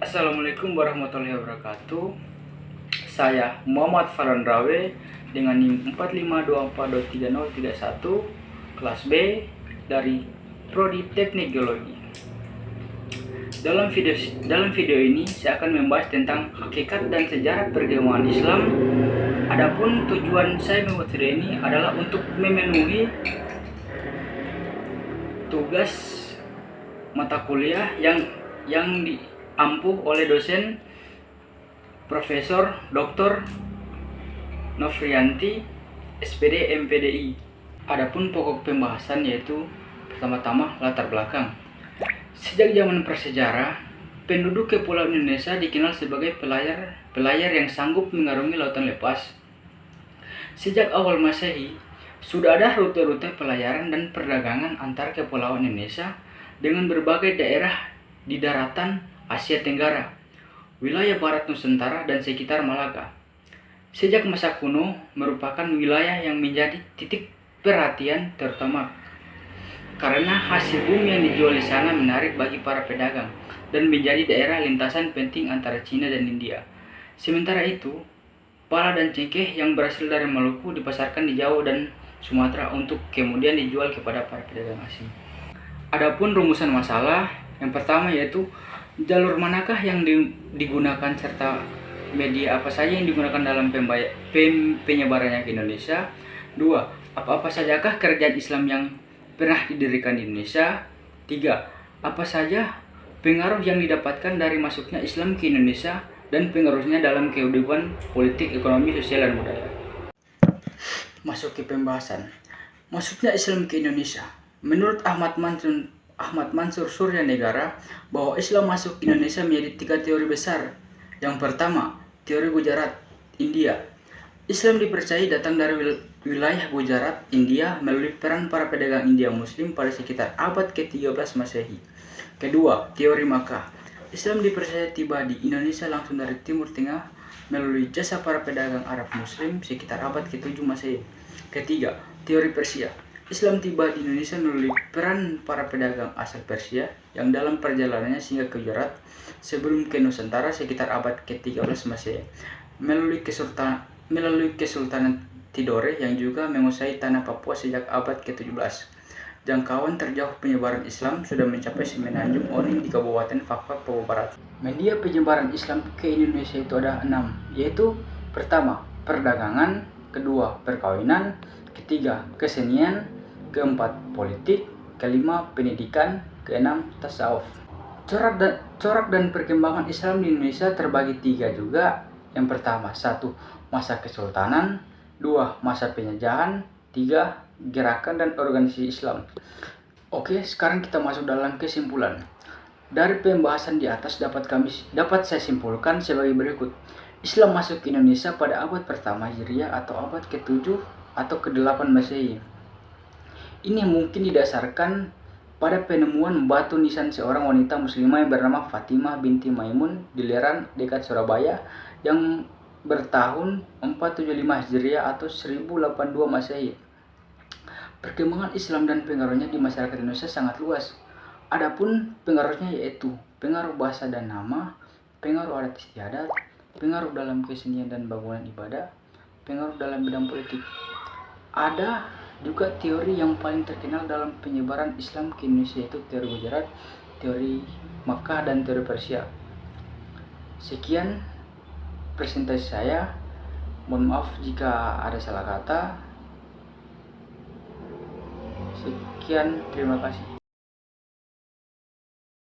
Assalamualaikum warahmatullahi wabarakatuh. Saya Muhammad Farhan Rawe dengan NIM 4524233031 kelas B dari Prodi Teknik Geologi. Dalam video ini saya akan membahas tentang hakikat dan sejarah perkembangan Islam. Adapun tujuan saya membuat video ini adalah untuk memenuhi tugas mata kuliah yang diampuh oleh dosen Profesor Dr. Nofrianti SPD MPDI. Adapun pokok pembahasan yaitu pertama-tama latar belakang. Sejak zaman prasejarah, penduduk Kepulauan Indonesia dikenal sebagai pelayar yang sanggup mengarungi lautan lepas. Sejak awal Masehi, sudah ada rute-rute pelayaran dan perdagangan antar Kepulauan Indonesia dengan berbagai daerah di daratan Asia Tenggara, wilayah Barat Nusantara dan sekitar Malaka. Sejak masa kuno merupakan wilayah yang menjadi titik perhatian terutama karena hasil bumi yang dijual di sana menarik bagi para pedagang dan menjadi daerah lintasan penting antara Cina dan India. Sementara itu, pala dan cengkeh yang berasal dari Maluku dipasarkan di Jawa dan Sumatera untuk kemudian dijual kepada para pedagang asing. Adapun rumusan masalah, yang pertama yaitu jalur manakah yang digunakan serta media apa saja yang digunakan dalam penyebarannya ke Indonesia. 2. Apa-apa sajakah kerajaan Islam yang pernah didirikan di Indonesia. 3. Apa saja pengaruh yang didapatkan dari masuknya Islam ke Indonesia dan pengaruhnya dalam kehidupan politik, ekonomi, sosial, dan budaya. Masuk ke pembahasan. Masuknya Islam ke Indonesia. Menurut Ahmad Mansur Suryanegara, bahwa Islam masuk Indonesia menjadi 3 teori besar. Yang pertama, teori Gujarat, India. Islam dipercayai datang dari wilayah Gujarat, India melalui peran para pedagang India Muslim pada sekitar abad ke-13 Masehi. Kedua, teori Makkah. Islam dipercaya tiba di Indonesia langsung dari Timur Tengah melalui jasa para pedagang Arab Muslim sekitar abad ke-7 Masehi. Ketiga, teori Persia. Islam tiba di Indonesia melalui peran para pedagang asal Persia yang dalam perjalanannya singgah ke Gujarat sebelum ke Nusantara sekitar abad ke-13 Masehi melalui Kesultanan Tidore yang juga menguasai tanah Papua sejak abad ke-17. Jangkauan terjauh penyebaran Islam sudah mencapai Semenanjung Oning di Kabupaten Fakfak, Papua Barat. Media penyebaran Islam ke Indonesia itu ada 6, yaitu pertama, perdagangan, kedua, perkawinan, ketiga, kesenian, keempat, politik, kelima, pendidikan, keenam, tasawuf. Corak dan perkembangan Islam di Indonesia terbagi 3 juga. Yang pertama, 1. Masa kesultanan, 2. Masa penjajahan, 3. Gerakan dan organisasi Islam. Oke, sekarang kita masuk dalam kesimpulan. Dari pembahasan di atas dapat saya simpulkan sebagai berikut. Islam masuk ke Indonesia pada abad pertama Hijriah atau abad ke-7 atau ke-8 Masehi. Ini mungkin didasarkan pada penemuan batu nisan seorang wanita muslimah yang bernama Fatimah binti Maimun di Leran dekat Surabaya yang bertahun 475 Hijriah atau 1082 Masehi. Perkembangan Islam dan pengaruhnya di masyarakat Indonesia sangat luas. Adapun pengaruhnya yaitu pengaruh bahasa dan nama, pengaruh adat istiadat, pengaruh dalam kesenian dan bangunan ibadah, pengaruh dalam bidang politik. Ada juga teori yang paling terkenal dalam penyebaran Islam ke Indonesia yaitu teori Gujarat, teori Makkah, dan teori Persia. Sekian presentasi saya. Mohon maaf jika ada salah kata. Sekian, terima kasih.